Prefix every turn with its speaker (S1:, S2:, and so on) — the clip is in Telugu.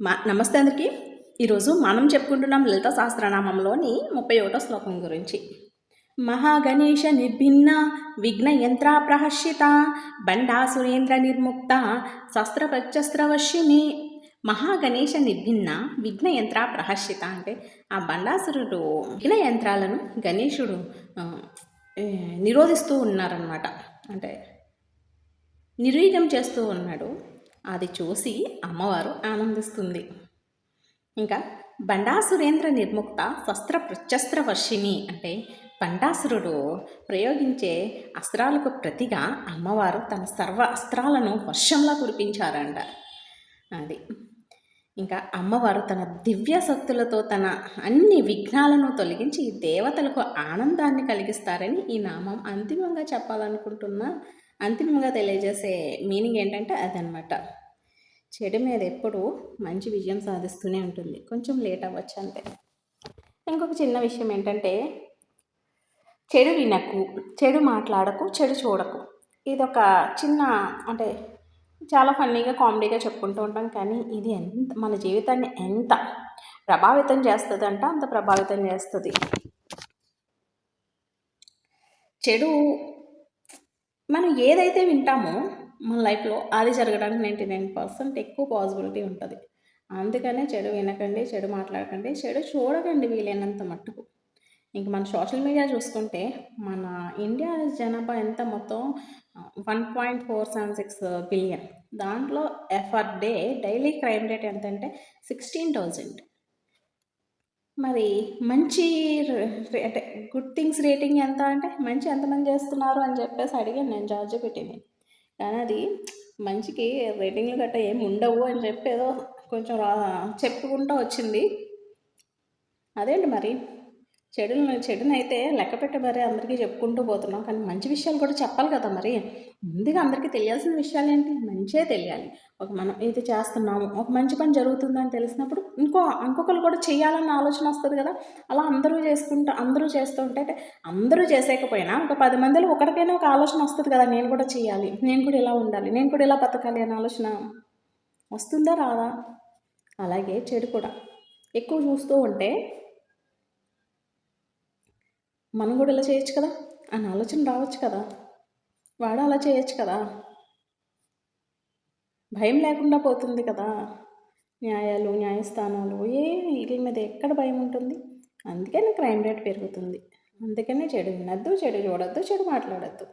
S1: నమస్తే అందరికీ. ఈరోజు మనం చెప్పుకుంటున్నాం లలిత సహస్రనామంలోని 31వ శ్లోకం గురించి. మహాగణేశ నిర్భిన్న విఘ్న యంత్ర ప్రహర్షిత బండాసురేంద్ర నిర్ముక్త శస్త్రప్రశస్త్రవర్షిణి. మహాగణేశ నిర్భిన్న విఘ్న యంత్ర ప్రహర్షిత అంటే ఆ బండాసురుడు విఘ్న యంత్రాలను గణేశుడు నిరోధిస్తూ ఉన్నారన్నమాట. అంటే నిర్వీర్యం చేస్తూ ఉన్నాడు. అది చూసి అమ్మవారు ఆనందిస్తుంది. ఇంకా బండాసురేంద్ర నిర్ముక్త శస్త్ర ప్రశస్త్ర వర్షిణి అంటే బండాసురుడు ప్రయోగించే అస్త్రాలకు ప్రతిగా అమ్మవారు తన సర్వ అస్త్రాలను వర్షంలా కురిపించారంట. అది ఇంకా అమ్మవారు తన దివ్య శక్తులతో తన అన్ని విఘ్నాలను తొలగించి దేవతలకు ఆనందాన్ని కలిగిస్తారని ఈ నామం అంతిమంగా చెప్పాలనుకుంటున్నా. అంతిమంగా తెలియజేసే మీనింగ్ ఏంటంటే అదనమాట. చెడు మీద ఎప్పుడూ మంచి విజయం సాధిస్తూనే ఉంటుంది. కొంచెం లేట్ అవ్వచ్చు అంతే. ఇంకొక చిన్న విషయం ఏంటంటే చెడు వినకు, చెడు మాట్లాడకు, చెడు చూడకు. ఇదొక చిన్న అంటే చాలా ఫన్నీగా కామెడీగా చెప్పుకుంటూ ఉంటాం. కానీ ఇది మన జీవితాన్ని ఎంత ప్రభావితం చేస్తుంది అంటే అంత ప్రభావితం చేస్తుంది. చెడు మనం ఏదైతే వింటామో మన లైఫ్లో అది జరగడానికి 99% ఎక్కువ పాసిబిలిటీ ఉంటుంది. అందుకనే చెడు వినకండి, చెడు మాట్లాడకండి, చెడు చూడకండి వీలైనంత మట్టుకు. ఇంక మన సోషల్ మీడియా చూసుకుంటే మన ఇండియా జనాభా ఎంత మొత్తం 1.476 బిలియన్. దాంట్లో ఎఫర్ డే డైలీ క్రైమ్ రేట్ ఎంతంటే 16,000. మరి మంచి అంటే గుడ్ థింగ్స్ రేటింగ్ ఎంత అంటే మంచి ఎంతమంది చేస్తున్నారు అని చెప్పేసి అడిగాను నేను జార్జ్ పెట్టింది. కానీ అది మంచికి రేటింగ్లు గట్రా ఏమి ఉండవు అని చెప్పి ఏదో కొంచెం చెప్పుకుంటూ వచ్చింది. అదేంటి మరి చెడునైతే లెక్క పెట్టి మరి అందరికీ చెప్పుకుంటూ పోతున్నాం. కానీ మంచి విషయాలు కూడా చెప్పాలి కదా. మరి ముందుగా అందరికీ తెలియాల్సిన విషయాలు ఏంటి? మంచే తెలియాలి. మనం ఇది చేస్తున్నాము, ఒక మంచి పని జరుగుతుందని తెలిసినప్పుడు ఇంకొకరు కూడా చేయాలన్న ఆలోచన వస్తుంది కదా. అలా అందరూ చేస్తూ ఉంటే అందరూ చేసేకపోయినా ఒక 10 మందిలో ఒకరికైనా ఒక ఆలోచన వస్తుంది కదా. నేను కూడా చేయాలి, నేను కూడా ఇలా ఉండాలి, నేను కూడా ఇలా బతకాలి అనే ఆలోచన వస్తుందా రాదా? అలాగే చెడు కూడా ఎక్కువ చూస్తూ ఉంటే మనం కూడా ఇలా చేయొచ్చు కదా అని ఆలోచన రావచ్చు కదా. వాడు అలా చేయొచ్చు కదా. భయం లేకుండా పోతుంది కదా. న్యాయస్థానాలు వీటి మీద ఎక్కడ భయం ఉంటుంది? అందుకని క్రైమ్ రేట్ పెరుగుతుంది. అందుకనే చెడు వినొద్దు, చెడు చూడొద్దు, చెడు మాట్లాడొద్దు.